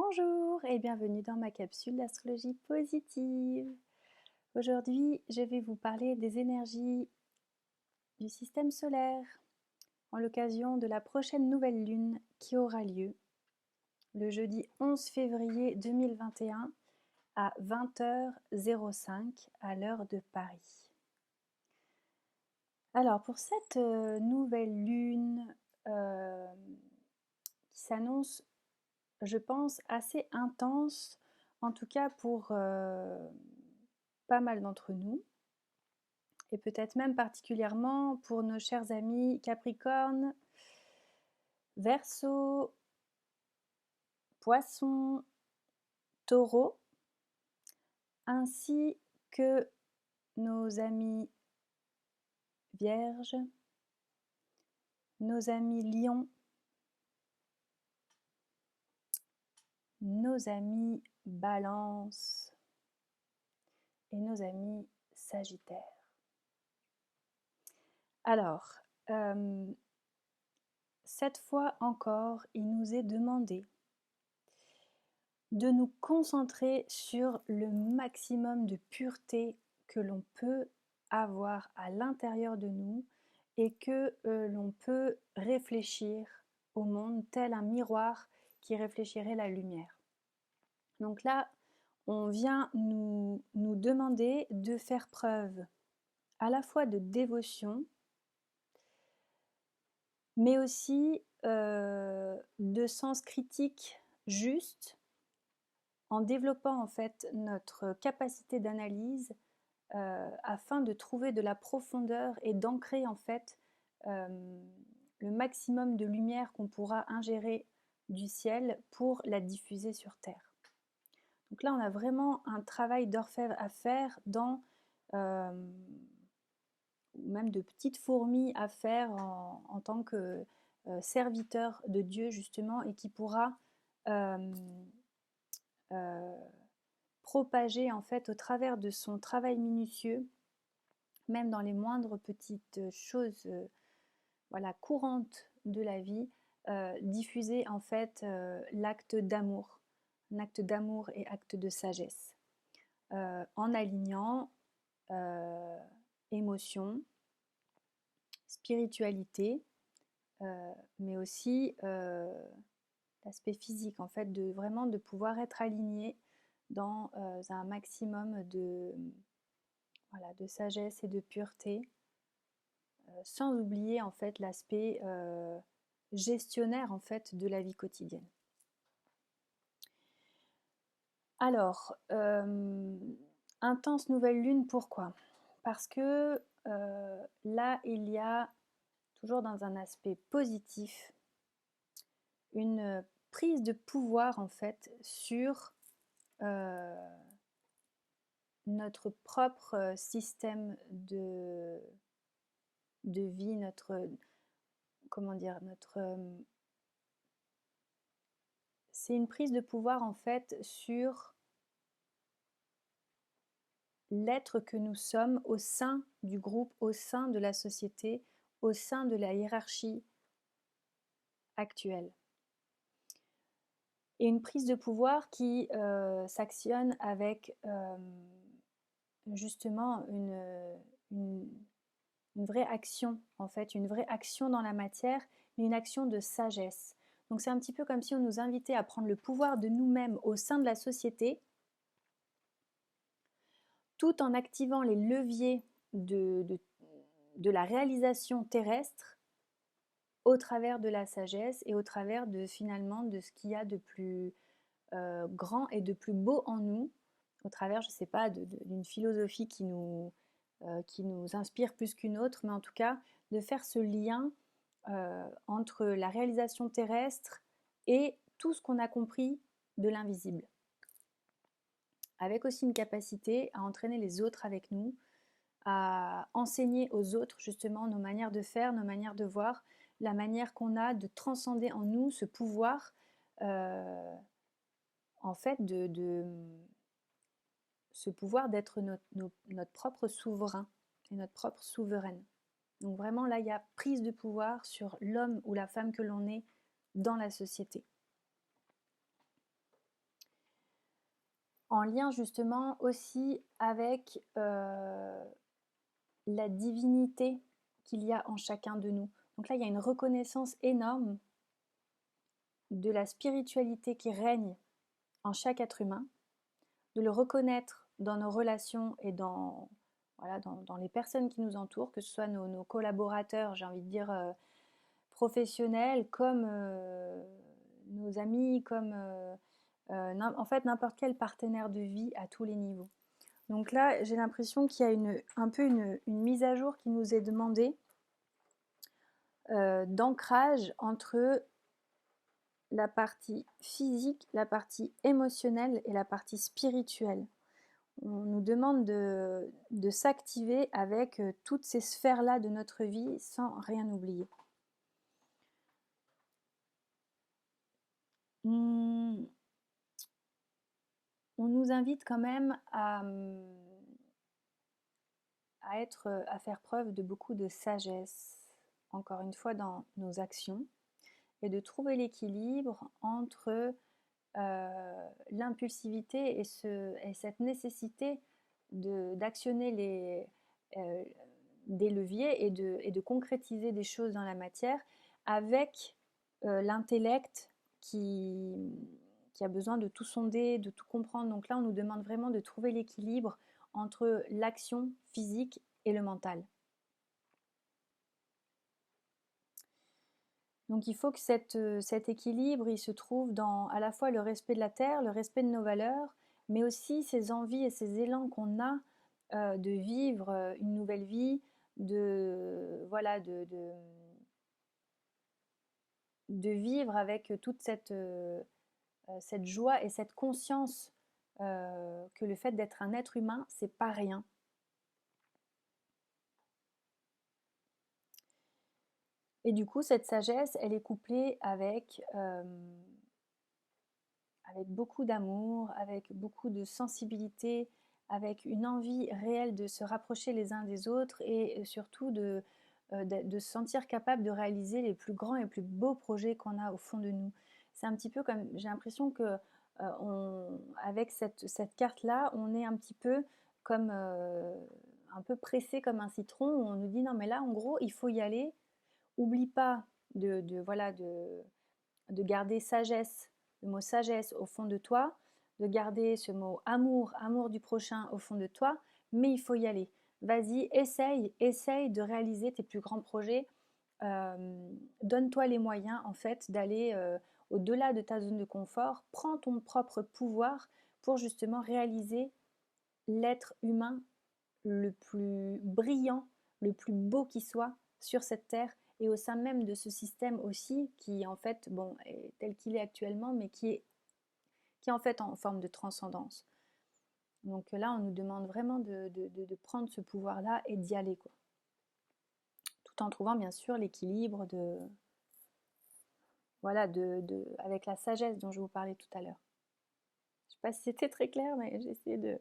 Bonjour et bienvenue dans ma capsule d'astrologie positive. Aujourd'hui, je vais vous parler des énergies du système solaire en l'occasion de la prochaine nouvelle lune qui aura lieu le jeudi 11 février 2021 à 20h05 à l'heure de Paris. Alors pour cette nouvelle lune qui s'annonce, je pense, assez intense, en tout cas pour pas mal d'entre nous, et peut-être même particulièrement pour nos chers amis Capricorne, Verseau, Poisson, Taureau, ainsi que nos amis Vierge, nos amis Lion, nos amis Balance et nos amis Sagittaire. Alors, cette fois encore, il nous est demandé de nous concentrer sur le maximum de pureté que l'on peut avoir à l'intérieur de nous et que l'on peut réfléchir au monde tel un miroir qui réfléchirait la lumière. Donc là, on vient nous demander de faire preuve à la fois de dévotion, mais aussi de sens critique juste, en développant en fait notre capacité d'analyse afin de trouver de la profondeur et d'ancrer en fait le maximum de lumière qu'on pourra ingérer du ciel pour la diffuser sur Terre. Donc là, on a vraiment un travail d'orfèvre à faire ou même de petites fourmis à faire en tant que serviteur de Dieu justement, et qui pourra propager en fait au travers de son travail minutieux, même dans les moindres petites choses courantes de la vie, diffuser en fait l'acte d'amour, un acte d'amour et acte de sagesse, en alignant émotion, spiritualité, mais aussi l'aspect physique, en fait, de vraiment de pouvoir être aligné dans un maximum de sagesse et de pureté, sans oublier en fait l'aspect gestionnaire en fait de la vie quotidienne. Alors, intense nouvelle lune, pourquoi? Parce que là, il y a, toujours dans un aspect positif, une prise de pouvoir en fait sur notre propre système de vie, c'est une prise de pouvoir en fait sur l'être que nous sommes au sein du groupe, au sein de la société, au sein de la hiérarchie actuelle. Et une prise de pouvoir qui s'actionne avec justement une vraie action, en fait, une vraie action dans la matière, mais une action de sagesse. Donc c'est un petit peu comme si on nous invitait à prendre le pouvoir de nous-mêmes au sein de la société, tout en activant les leviers de la réalisation terrestre au travers de la sagesse et au travers de finalement de ce qu'il y a de plus grand et de plus beau en nous, au travers, je ne sais pas, d'une philosophie qui nous inspire plus qu'une autre, mais en tout cas de faire ce lien entre la réalisation terrestre et tout ce qu'on a compris de l'invisible, avec aussi une capacité à entraîner les autres avec nous, à enseigner aux autres justement nos manières de faire, nos manières de voir, la manière qu'on a de transcender en nous ce pouvoir en fait ce pouvoir d'être notre propre souverain et notre propre souveraine. Donc vraiment là, il y a prise de pouvoir sur l'homme ou la femme que l'on est dans la société. en lien justement aussi avec la divinité qu'il y a en chacun de nous. Donc là, il y a une reconnaissance énorme de la spiritualité qui règne en chaque être humain, de le reconnaître dans nos relations et dans, voilà, dans les personnes qui nous entourent, que ce soit nos collaborateurs, j'ai envie de dire professionnels, comme nos amis, comme en fait n'importe quel partenaire de vie à tous les niveaux. Donc là, j'ai l'impression qu'il y a un peu une mise à jour qui nous est demandée d'ancrage entre la partie physique, la partie émotionnelle et la partie spirituelle. On nous demande de s'activer avec toutes ces sphères-là de notre vie sans rien oublier. On nous invite quand même à faire preuve de beaucoup de sagesse, encore une fois dans nos actions, et de trouver l'équilibre entre l'impulsivité et cette nécessité d'actionner des leviers et de concrétiser des choses dans la matière avec l'intellect qui a besoin de tout sonder, de tout comprendre. Donc là, on nous demande vraiment de trouver l'équilibre entre l'action physique et le mental. Donc il faut que cet équilibre, il se trouve dans à la fois le respect de la terre, le respect de nos valeurs, mais aussi ces envies et ces élans qu'on a de vivre une nouvelle vie, voilà, de vivre avec toute cette joie et cette conscience que le fait d'être un être humain, c'est pas rien. Et du coup, cette sagesse, elle est couplée avec beaucoup d'amour, avec beaucoup de sensibilité, avec une envie réelle de se rapprocher les uns des autres et surtout de se sentir capable de réaliser les plus grands et plus beaux projets qu'on a au fond de nous. C'est un petit peu comme, j'ai l'impression que avec cette carte-là, on est un petit peu comme un peu pressé comme un citron, où on nous dit non mais là en gros il faut y aller, oublie pas voilà, de garder sagesse, le mot sagesse au fond de toi, de garder ce mot amour, amour du prochain au fond de toi, mais il faut y aller. Vas-y, essaye de réaliser tes plus grands projets. Donne-toi les moyens en fait d'aller au-delà de ta zone de confort. Prends ton propre pouvoir pour justement réaliser l'être humain le plus brillant, le plus beau qui soit sur cette terre et au sein même de ce système aussi qui en fait bon est tel qu'il est actuellement mais qui est en fait en forme de transcendance. Donc là on nous demande vraiment de prendre ce pouvoir là et d'y aller quoi. Tout en trouvant bien sûr l'équilibre voilà avec la sagesse dont je vous parlais tout à l'heure. Je ne sais pas si c'était très clair mais j'ai essayé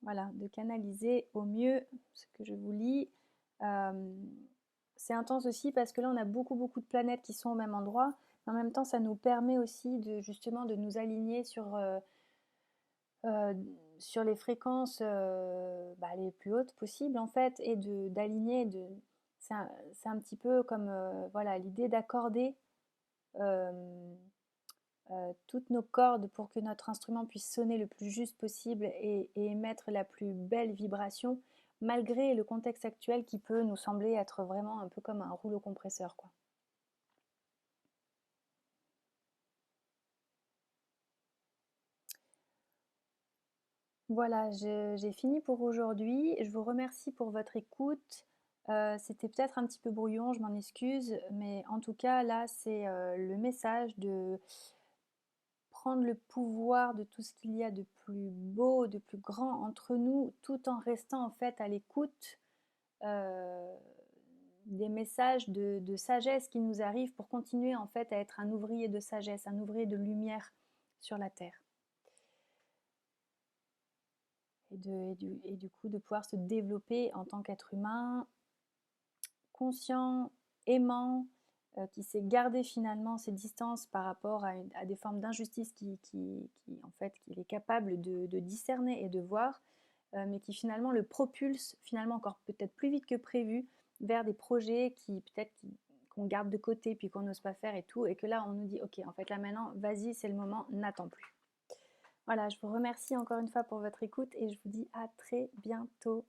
voilà, de canaliser au mieux ce que je vous lis. C'est intense aussi parce que là on a beaucoup de planètes qui sont au même endroit, mais en même temps ça nous permet aussi justement de nous aligner euh, sur les fréquences les plus hautes possibles en fait et d'aligner. C'est un petit peu comme voilà, l'idée d'accorder euh, toutes nos cordes pour que notre instrument puisse sonner le plus juste possible et émettre la plus belle vibration, malgré le contexte actuel qui peut nous sembler être vraiment un peu comme un rouleau compresseur, quoi. Voilà, j'ai fini pour aujourd'hui. Je vous remercie pour votre écoute. C'était peut-être un petit peu brouillon, je m'en excuse, mais en tout cas, là, c'est le message de prendre le pouvoir de tout ce qu'il y a de plus beau, de plus grand entre nous, tout en restant en fait à l'écoute euh, des messages de sagesse qui nous arrivent pour continuer en fait à être un ouvrier de sagesse, un ouvrier de lumière sur la terre. Et du coup de pouvoir se développer en tant qu'être humain conscient, aimant, qui sait garder finalement ses distances par rapport à des formes d'injustice en fait, qu'il est capable de discerner et de voir, mais qui finalement le propulse finalement encore peut-être plus vite que prévu vers des projets qui peut-être qu'on garde de côté puis qu'on n'ose pas faire et tout, et que là on nous dit ok, en fait là maintenant, vas-y, c'est le moment, n'attends plus. Voilà, je vous remercie encore une fois pour votre écoute et je vous dis à très bientôt.